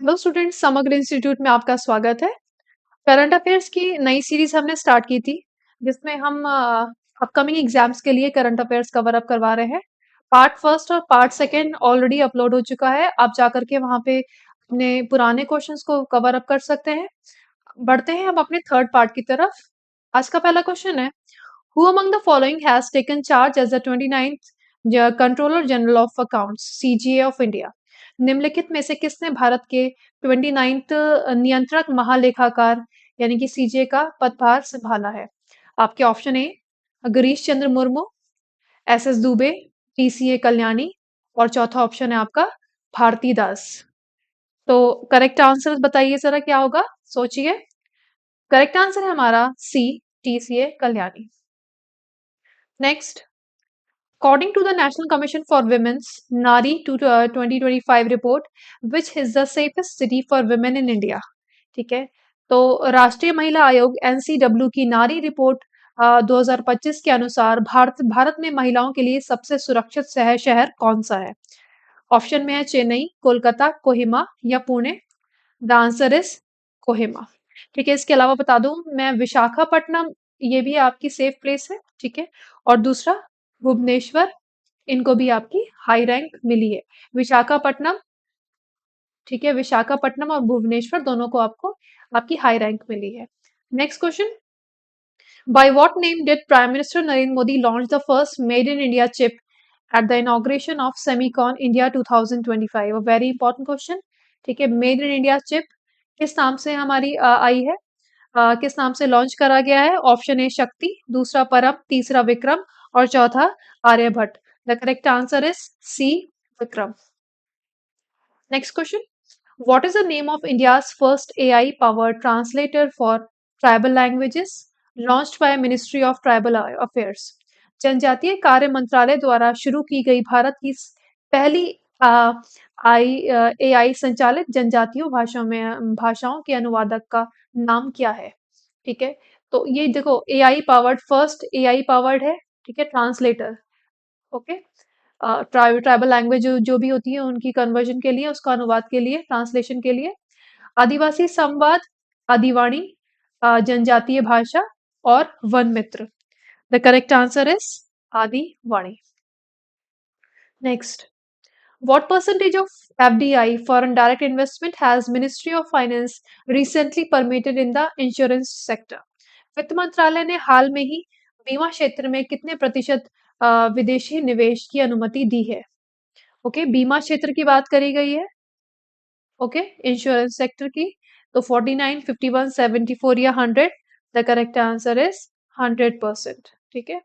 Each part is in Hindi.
हेलो स्टूडेंट्स, समग्र इंस्टीट्यूट में आपका स्वागत है। करंट अफेयर्स की नई सीरीज हमने स्टार्ट की थी, जिसमें हम अपकमिंग एग्जाम्स के लिए करंट अफेयर्स कवर अप करवा रहे हैं। पार्ट फर्स्ट और पार्ट सेकंड ऑलरेडी अपलोड हो चुका है। आप जाकर के वहां पे अपने पुराने क्वेश्चंस को कवर अप कर सकते हैं। बढ़ते हैं हम अपने थर्ड पार्ट की तरफ। आज का पहला क्वेश्चन है, Who among the following has taken charge as the 29th Controller General of Accounts (CGA) of India? निम्नलिखित में से किसने भारत के 29th नियंत्रक महालेखाकार यानी कि सीजीए का पदभार संभाला है? आपके option A Girish Chandra Murmu, S S Dubey, TCA Kalyani और चौथा ऑप्शन है आपका भारती दास। तो करेक्ट आंसर बताइए जरा क्या होगा, सोचिए। करेक्ट आंसर है हमारा C, TCA Kalyani. Next, According to the National Commission for Women's Nari 2025 report, which is the safest city for women in India? ठीक है, तो राष्ट्रीय महिला आयोग एनसीडब्ल्यू की नारी रिपोर्ट 2025 के अनुसार भारत में महिलाओं के लिए सबसे सुरक्षित शहर कौन सा है? ऑप्शन में है चेन्नई, कोलकाता, कोहिमा या Pune. The answer is Kohima. ठीक है, इसके अलावा बता दूं मैं, विशाखापट्टनम ये भी आपकी सेफ प्लेस है। ठीक है, और दूसरा भुवनेश्वर, इनको भी आपकी हाई रैंक मिली है। विशाखापट्टनम, ठीक है, विशाखापट्टनम और भुवनेश्वर दोनों को आपको आपकी हाई रैंक मिली है। Next question, by what name did prime minister Narendra Modi launch the first made in India chip at the inauguration of Semicon India 2025? Very important question. ठीक है, मेड इन इंडिया चिप किस नाम से हमारी आई है, किस नाम से लॉन्च करा गया है? ऑप्शन ए शक्ति, दूसरा परम, तीसरा विक्रम और चौथा Aryabhata. The correct answer is C, Vikram. Next question, what is the name of India's first AI powered translator for tribal languages launched by ministry of tribal affairs? जनजातीय कार्य मंत्रालय द्वारा शुरू की गई भारत की पहली आई एआई संचालित जनजातीय भाषाओं के अनुवादक का नाम क्या है? ठीक है, तो ये देखो AI powered, first AI powered है। ठीक है, ट्रांसलेटर। ओके, ट्राइबल लैंग्वेज जो भी होती है उनकी कन्वर्जन के लिए, उसका अनुवाद के लिए, ट्रांसलेशन के लिए। आदिवासी संवाद, आदिवाणी, जनजातीय भाषा और one Mitra. The correct answer is Adivani. Next, what percentage of FDI, foreign direct investment, has Ministry of Finance recently permitted in the insurance sector? वित्त मंत्रालय ने हाल में ही बीमा क्षेत्र में कितने प्रतिशत विदेशी निवेश की अनुमति दी है? ओके, बीमा क्षेत्र की बात करी गई है। ओके, इंश्योरेंस सेक्टर की। तो 49, 51, 74 या 100? The correct answer is 100%। ठीक है,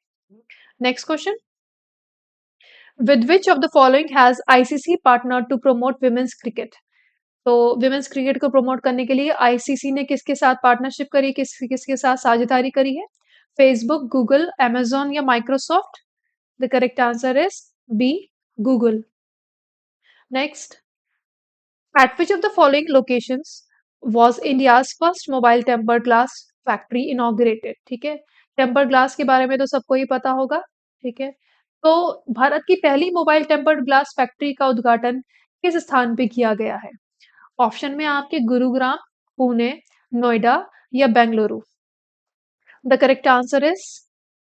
next question, with which of the following has ICC partnered to promote women's cricket? तो विमेंस क्रिकेट को प्रमोट करने के लिए आईसीसी ने किसके साथ पार्टनरशिप करी, किसके साथ साझेदारी करी है? फेसबुक, गूगल, अमेजोन या Microsoft? The correct answer is B, Google. Next, at which of the following locations was India's first mobile tempered glass factory inaugurated? ठीक है, टेम्पर्ड ग्लास के बारे में तो सबको ही पता होगा। ठीक है, तो भारत की पहली मोबाइल टेम्पर्ड ग्लास फैक्ट्री का उद्घाटन किस स्थान पे किया गया है? ऑप्शन में आपके गुरुग्राम, पुणे, नोएडा या Bengaluru. The correct answer is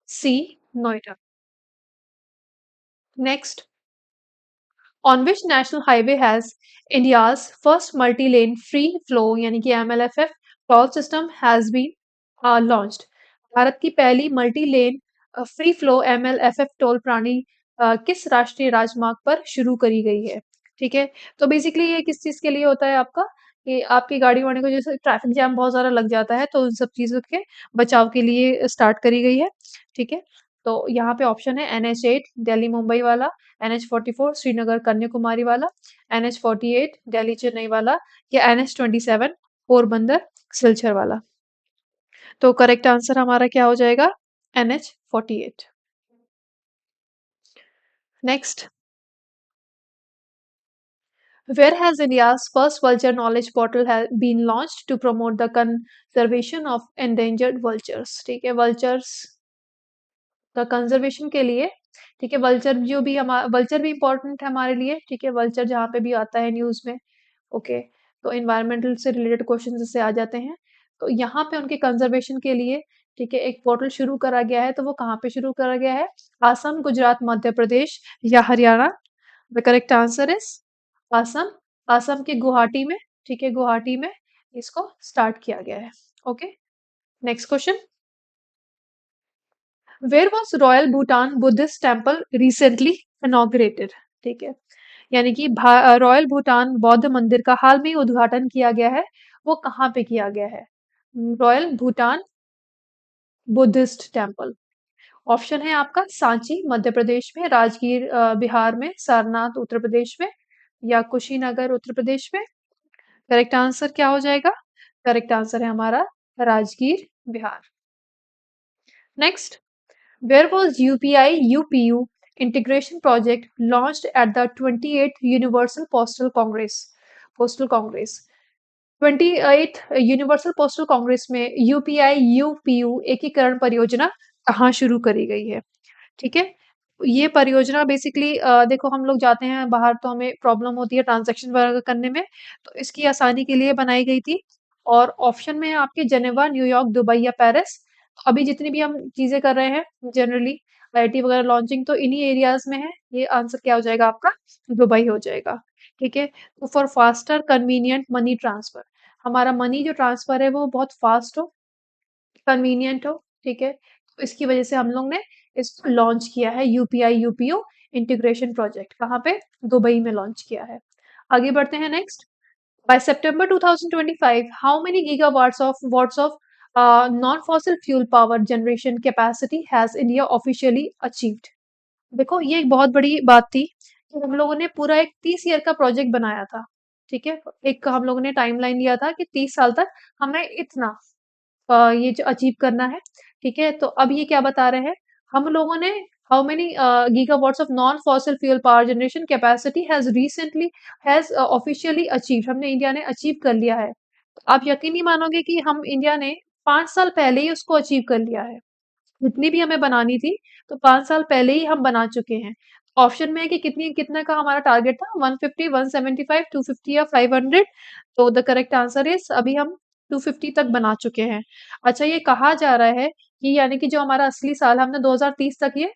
C, Noida. Next, on which national highway has India's first multi lane free flow यानी कि MLFF toll system has been launched? Bharat की पहली multi lane free flow MLFF toll प्रणाली किस राष्ट्रीय राजमार्ग पर शुरू करी गई है? ठीक है, तो बेसिकली ये किस चीज के लिए होता है आपका, कि आपकी गाड़ी वाड़ी को जैसे ट्रैफिक जैम बहुत ज्यादा लग जाता है, तो उन सब चीजों के बचाव के लिए स्टार्ट करी गई है। ठीक है, तो यहाँ पे ऑप्शन है NH8 दिल्ली मुंबई वाला, NH44 श्रीनगर कन्याकुमारी वाला, NH48 दिल्ली चेन्नई वाला या NH27 पोरबंदर सिलचर वाला। तो करेक्ट आंसर हमारा क्या हो जाएगा? NH48। Next, where has India's first vulture knowledge portal been launched to promote the conservation of endangered vultures? ठीक है, vultures का कंजर्वेशन के लिए। ठीक है, वल्चर जो भी हमारा, वल्चर भी इंपॉर्टेंट है हमारे लिए। ठीक है, वल्चर जहाँ पे भी आता है न्यूज में। ओके, तो एनवायरमेंटल से रिलेटेड क्वेश्चन इससे आ जाते हैं। तो यहाँ पे उनके कंजर्वेशन के लिए, ठीक है, एक पोर्टल शुरू करा गया है। तो वो कहाँ पे शुरू करा गया है? असम, गुजरात, मध्य प्रदेश या Haryana? The correct answer is Assam. Assam के गुवाहाटी में, ठीक है, गुवाहाटी में इसको स्टार्ट किया गया है। Okay, next question. Where was royal Bhutan Buddhist temple recently inaugurated? ठीक है, यानी कि रॉयल भूटान बौद्ध मंदिर का हाल में ही उद्घाटन किया गया है। वो कहाँ पे किया गया है? Royal Bhutan Buddhist temple. Option है आपका सांची मध्य प्रदेश में, राजगीर बिहार में, सारनाथ उत्तर प्रदेश में या कुशीनगर उत्तर प्रदेश में। करेक्ट आंसर क्या हो जाएगा? करेक्ट आंसर है हमारा Rajgir Bihar. Next, where was UPI UPU integration project launched at the 28th Universal Postal Congress? Postal Congress 28th universal postal congress में यूपीआई यूपीयू एकीकरण परियोजना कहाँ शुरू करी गई है? ठीक है, ये परियोजना बेसिकली देखो, हम लोग जाते हैं बाहर तो हमें प्रॉब्लम होती है ट्रांजैक्शन वगैरह करने में, तो इसकी आसानी के लिए बनाई गई थी। और ऑप्शन में है आपके जेनेवा, न्यूयॉर्क, दुबई या पेरिस। अभी जितनी भी हम चीजें कर रहे हैं जनरली, आईटी वगैरह लॉन्चिंग, तो इन्हीं एरियाज में है। ये आंसर क्या हो जाएगा आपका? दुबई हो जाएगा। ठीक है, तो for faster convenient money transfer, हमारा मनी जो ट्रांसफर है वो बहुत फास्ट हो, कन्वीनियंट हो। ठीक है, तो इसकी वजह से हम लोग ने इसको लॉन्च किया है, यूपीआई यूपीओ इंटीग्रेशन प्रोजेक्ट। कहाँ पे? दुबई में लॉन्च किया है। आगे बढ़ते हैं next. By September 2025 how many gigawatts of non fossil fuel power generation capacity has India officially achieved? देखो, ये एक बहुत बड़ी बात थी कि हम लोगों ने पूरा एक 30 ईयर का प्रोजेक्ट बनाया था। ठीक है, एक हम लोगों ने टाइमलाइन लिया था कि 30 साल तक हमें इतना ये जो अचीव करना है। ठीक है, तो अब ये क्या बता रहे हैं? हम लोगों ने how many gigawatts of non fossil fuel power generation capacity has officially achieve, हमने इंडिया ने अचीव कर लिया है। तो आप यकीन नहीं मानोगे कि हम इंडिया ने 5 साल पहले ही उसको अचीव कर लिया है। जितनी भी हमें बनानी थी, तो 5 साल पहले ही हम बना चुके हैं। ऑप्शन में है कि कितने का हमारा टारगेट था, 150, 175, 250 या 500। तो द करेक्ट आंसर इज अभी हम 250 तक बना चुके हैं। अच्छा, ये कहा जा रहा है कि यानी कि जो हमारा असली साल, हमने 2030 तक ये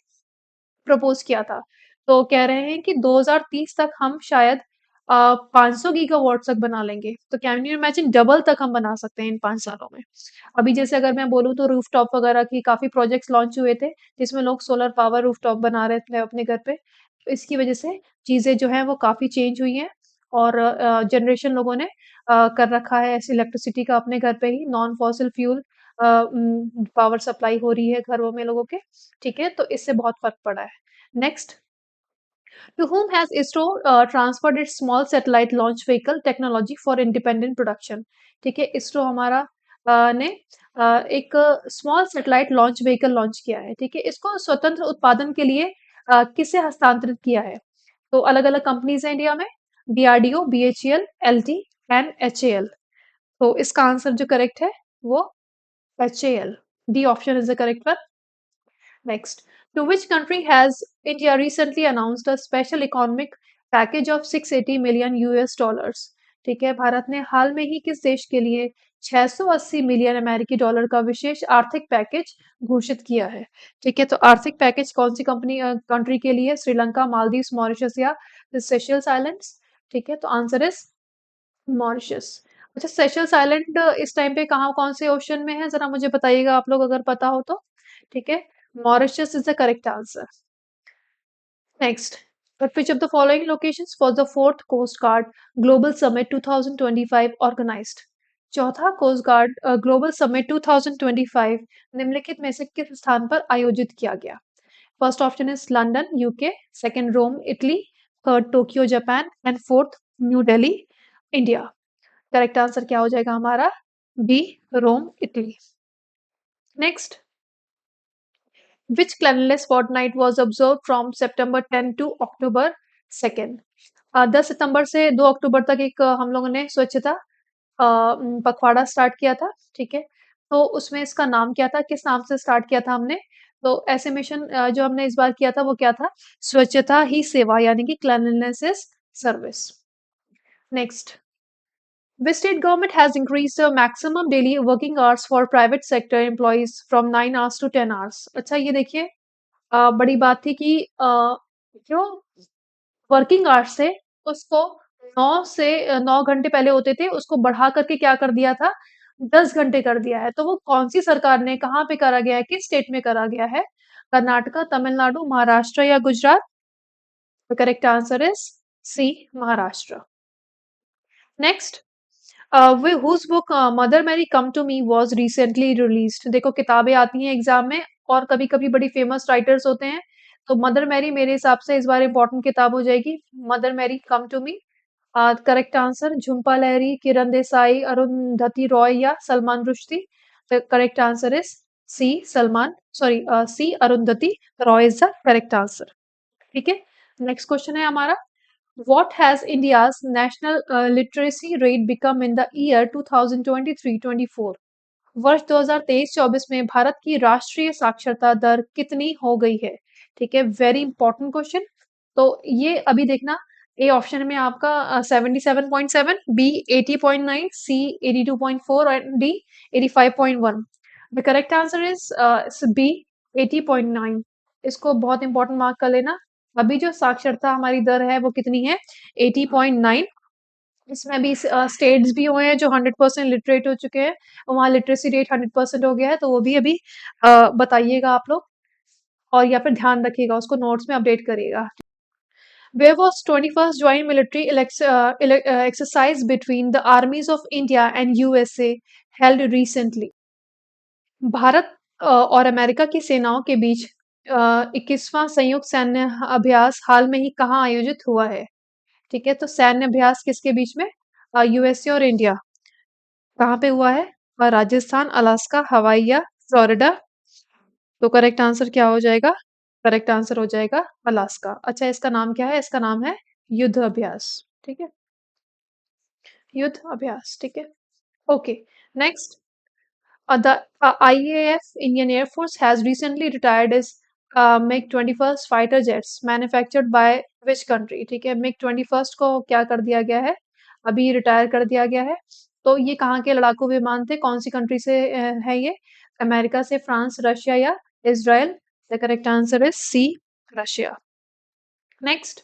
प्रपोज किया था। तो कह रहे हैं कि 2030 तक हम शायद 500 गीगावाट तक बना लेंगे। तो कैन यू इमेजिन, डबल तक हम बना सकते हैं इन 5 सालों में। अभी जैसे अगर मैं बोलूँ तो रूफटॉप वगैरह की काफ़ी प्रोजेक्ट्स लॉन्च हुए थे, जिसमें लोग सोलर पावर रूफटॉप बना रहे थे अपने घर पे। तो इसकी वजह से चीज़ें जो हैं वो काफ़ी चेंज हुई हैं। और जनरेशन लोगों ने कर रखा है ऐसे इलेक्ट्रिसिटी का अपने घर पे ही, non fossil fuel power supply हो रही है घरों में लोगों के। ठीक है, तो इससे बहुत फ़र्क पड़ा है। Next, to whom has ISRO transferred its small satellite launch vehicle technology for independent production? ठीक है, इसरो हमारा ने एक small satellite launch vehicle launch किया है। ठीक है, इसको स्वतंत्र उत्पादन के लिए किसे हस्तांतरित किया है? तो अलग अलग कंपनीज हैं इंडिया में, DRDO, BHEL, LT and HAL. तो इसका आंसर जो करेक्ट है वो HAL, D option is the correct one. Next, to which country has India recently announced a special economic package of 680 million US dollars? ठीक है, भारत ने हाल में ही किस देश के लिए 680 मिलियन अमेरिकी डॉलर का विशेष आर्थिक पैकेज घोषित किया है? ठीक है, तो आर्थिक पैकेज कौन सी कंट्री के लिए? श्रीलंका, मालदीव्स, मॉरिशस या सेशल्स आइलैंड्स? ठीक है, तो आंसर इज मॉरिशस। अच्छा, सेशल्स आइलैंड इस टाइम पे कहाँ, कौन से ओशन में है, जरा मुझे बताइएगा आप लोग अगर पता हो तो। ठीक है, Mauritius is the correct answer. Next, at which of the following locations was the fourth Coast Guard Global Summit 2025 organized? चौथा कोस्ट गार्ड ग्लोबल समिट 2025 निम्नलिखित में से किस स्थान पर आयोजित किया गया? First option is London UK, second Rome Italy, third Tokyo Japan and fourth New Delhi India. Correct answer क्या हो जाएगा हमारा? B, Rome Italy. Next, which cleanliness fortnight was observed from September 10 to October 2nd? 10 सितंबर से 2 अक्टूबर तक एक हम लोगों ने स्वच्छता पखवाड़ा स्टार्ट किया था। ठीक है, तो उसमें इसका नाम क्या था, किस नाम से स्टार्ट किया था हमने? तो ऐसे मिशन जो हमने इस बार किया था वो क्या था? स्वच्छता ही सेवा, यानी कि cleanliness is service. Next, Which state government has increased the maximum daily working hours for private sector employees from 9 hours to 10 hours? अच्छा ये देखिए, बड़ी बात थी कि जो वर्किंग आवर्स थे उसको 9 घंटे पहले होते थे, उसको बढ़ा करके क्या कर दिया था, 10 घंटे कर दिया है। तो वो कौन-सी सरकार ने कहाँ पे करा गया है, किस स्टेट में करा गया है? कर्नाटका, तमिलनाडु, महाराष्ट्र या Gujarat? The correct answer is C, Maharashtra. Next, whose book mother Mary come to me was recently released? देखो किताबें आती हैं एग्जाम में और कभी-कभी बड़ी फेमस राइटर्स होते हैं, तो मदर मैरी मेरे हिसाब से इस बार इम्पोर्टेंट किताब हो जाएगी, mother Mary come to me. Correct answer Jhumpa Lahiri, Kiran Desai, Arundhati Roy या Salman Rushdie? The correct answer is C, Salman, sorry, C, Arundhati Roy is the correct answer. ठीक है, नेक्स्ट क्वेश्चन है हमारा, what has India's national literacy rate become in the year 2023-24? वर्ष 2023-24 में भारत की राष्ट्रीय साक्षरता दर कितनी हो गई है? ठीक है, वेरी इंपॉर्टेंट क्वेश्चन। तो ये अभी देखना, ए ऑप्शन में आपका 77.7, बी 80.9, सी 82.4 और D 85.1। The correct answer is B 80.9। इसको बहुत इंपॉर्टेंट मार्क कर लेना। अभी जो साक्षरता हमारी दर है वो कितनी है, 80.9। इसमें अभी स्टेट्स भी हुए हैं जो 100% लिटरेट हो चुके हैं, वहाँ लिटरेसी रेट 100% हो गया है, तो वो भी अभी बताइएगा आप लोग, और या फिर ध्यान रखिएगा, उसको नोट्स में अपडेट करिएगा। Where was 21st Joint Military Exercise between the armies of India and USA held recently? Bharat और अमेरिका की सेनाओं के बीच 21वां संयुक्त सैन्य अभ्यास हाल में ही कहाँ आयोजित हुआ है? ठीक है, तो सैन्य अभ्यास किसके बीच में, यूएसए और इंडिया, कहाँ पे हुआ है? राजस्थान, अलास्का, हवाई या फ्लोरिडा? तो करेक्ट आंसर क्या हो जाएगा? करेक्ट आंसर हो जाएगा अलास्का। अच्छा, इसका नाम क्या है? इसका नाम है युद्ध अभ्यास। ठीक है, युद्ध अभ्यास। ठीक है, okay. Next, the IAF, Indian Air Force, has recently retired its MiG-21 fighter jets manufactured by which country? ठीक है, MiG-21 को क्या कर दिया गया है? अभी रिटायर कर दिया गया है। तो ये कहाँ के लड़ाकू विमान थे? कौन सी कंट्री से है ये? अमेरिका से, फ्रांस, रशिया या Israel? The correct answer is C, Russia. Next,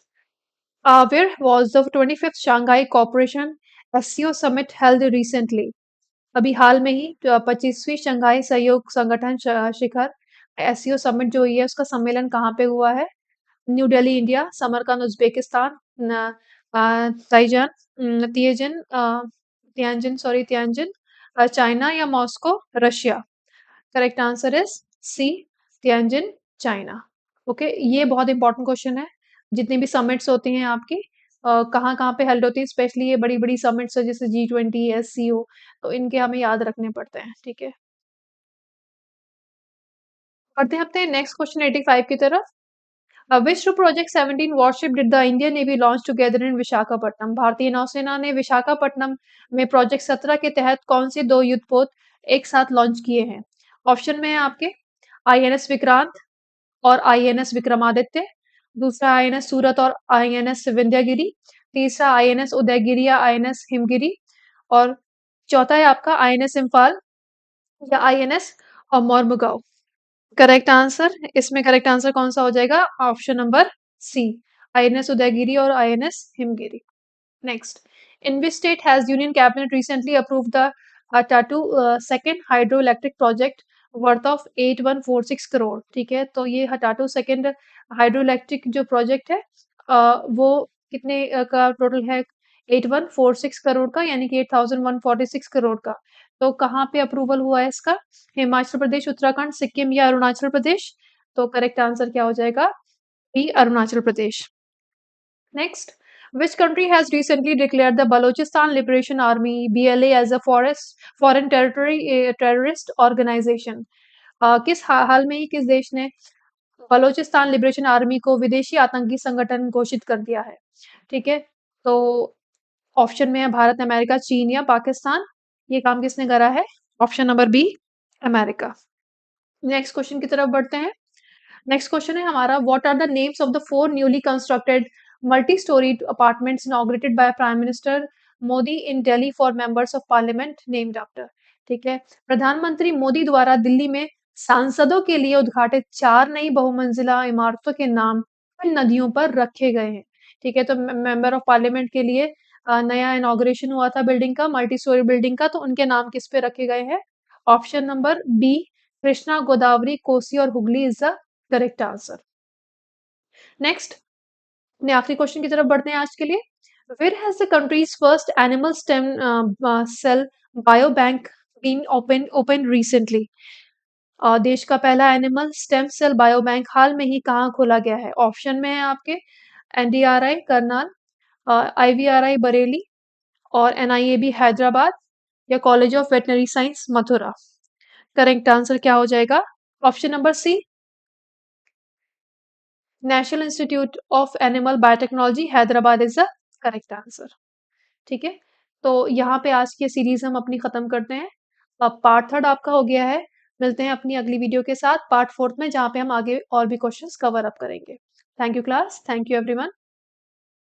where was the 25th Shanghai Cooperation SCO summit held recently? अभी हाल में ही 25वीं शंघाई सहयोग संगठन शिखर एससीओ समिट जो हुई है उसका सम्मेलन कहाँ पे हुआ है? New Delhi, India, Samarkand, Uzbekistan, ताइजान, तियानजिन, चाइना या Moscow, Russia? Correct answer is C, Tianjin, China. Okay, ये बहुत इंपॉर्टेंट क्वेश्चन है। जितनी भी समिट्स होती हैं आपकी, कहाँ कहाँ पे हेल्ड होती है, स्पेशली ये बड़ी बड़ी समिट्स है जैसे G20, SCO, तो इनके हमें याद रखने पड़ते हैं। ठीक है, बढ़ते हैं अपने नेक्स्ट क्वेश्चन 85 की तरफ। विश्व project 17 worship did the Indian navy launch together in Visakhapatnam? भारतीय नौसेना ने विशाखापट्टनम में प्रोजेक्ट 17 के तहत कौन से 2 युद्धपोत एक साथ लॉन्च किए हैं? ऑप्शन में है आपके INS विक्रांत और INS विक्रमादित्य, दूसरा INS सूरत और INS विंध्यागिरी, तीसरा INS उदयगिरी या INS हिमगिरी, और चौथा है आपका INS इम्फाल या INS मोरमुगाओ। करेक्ट आंसर, इसमें करेक्ट आंसर कौन सा हो जाएगा? Option number C, INS Udaygiri और INS Himgiri. Next, in which state has union cabinet recently approve the Tato second hydro electric project worth of 8146 crore? ठीक है, तो ये हटाटू सेकेंड हाइड्रो इलेक्ट्रिक जो प्रोजेक्ट है वो कितने का टोटल है? 8146 करोड़ का, यानी कि 8146 करोड़ का। तो कहाँ पे अप्रूवल हुआ है इसका? हिमाचल प्रदेश, उत्तराखंड, सिक्किम या अरुणाचल प्रदेश? तो करेक्ट आंसर क्या हो जाएगा? B, Arunachal Pradesh. Next, which country has recently declared the Balochistan Liberation Army (BLA) as a foreign territory terrorist organization? किस हाल में ही किस देश ने बलोचिस्तान लिबरेशन आर्मी को विदेशी आतंकी संगठन घोषित कर दिया है? ठीक है, तो ऑप्शन में है भारत, अमेरिका, चीन या पाकिस्तान। ये काम किसने करा है? Option number B, America. Next question की तरफ बढ़ते हैं। नेक्स्ट क्वेश्चन है हमारा, what are the names of the 4 newly constructed multi storey apartments inaugurated by prime minister Modi in Delhi for members of parliament named after. ठीक है, प्रधानमंत्री मोदी द्वारा दिल्ली में सांसदों के लिए उद्घाटित 4 नई बहुमंजिला इमारतों के नाम इन नदियों पर रखे गए हैं। ठीक है, तो मेंबर ऑफ पार्लियामेंट के लिए नया इनॉग्रेशन हुआ था बिल्डिंग का, मल्टी स्टोरी बिल्डिंग का, तो उनके नाम किस पे रखे गए हैं? Option number B, Krishna, Godavari, Kosi और Hooghly is the correct answer. Next, अपने आखिरी क्वेश्चन की तरफ बढ़ते हैं आज के लिए। Where has the country's first animal stem cell biobank been opened recently? देश का पहला एनिमल स्टेम सेल बायोबैंक हाल में ही कहाँ खोला गया है? ऑप्शन में है आपके एनडीआरआई करनाल, आईवीआरआई बरेली और एनआईएबी हैदराबाद या college of veterinary science Mathura. Correct answer क्या हो जाएगा? Option number C, national institute of animal biotechnology Hyderabad is the correct answer. ठीक है, तो यहाँ पे आज की सीरीज हम अपनी खत्म करते हैं। अब पार्ट थर्ड आपका हो गया है। मिलते हैं अपनी अगली वीडियो के साथ पार्ट फोर्थ में, जहाँ पे हम आगे और भी क्वेश्चंस कवर अप करेंगे। Thank you class, thank you everyone.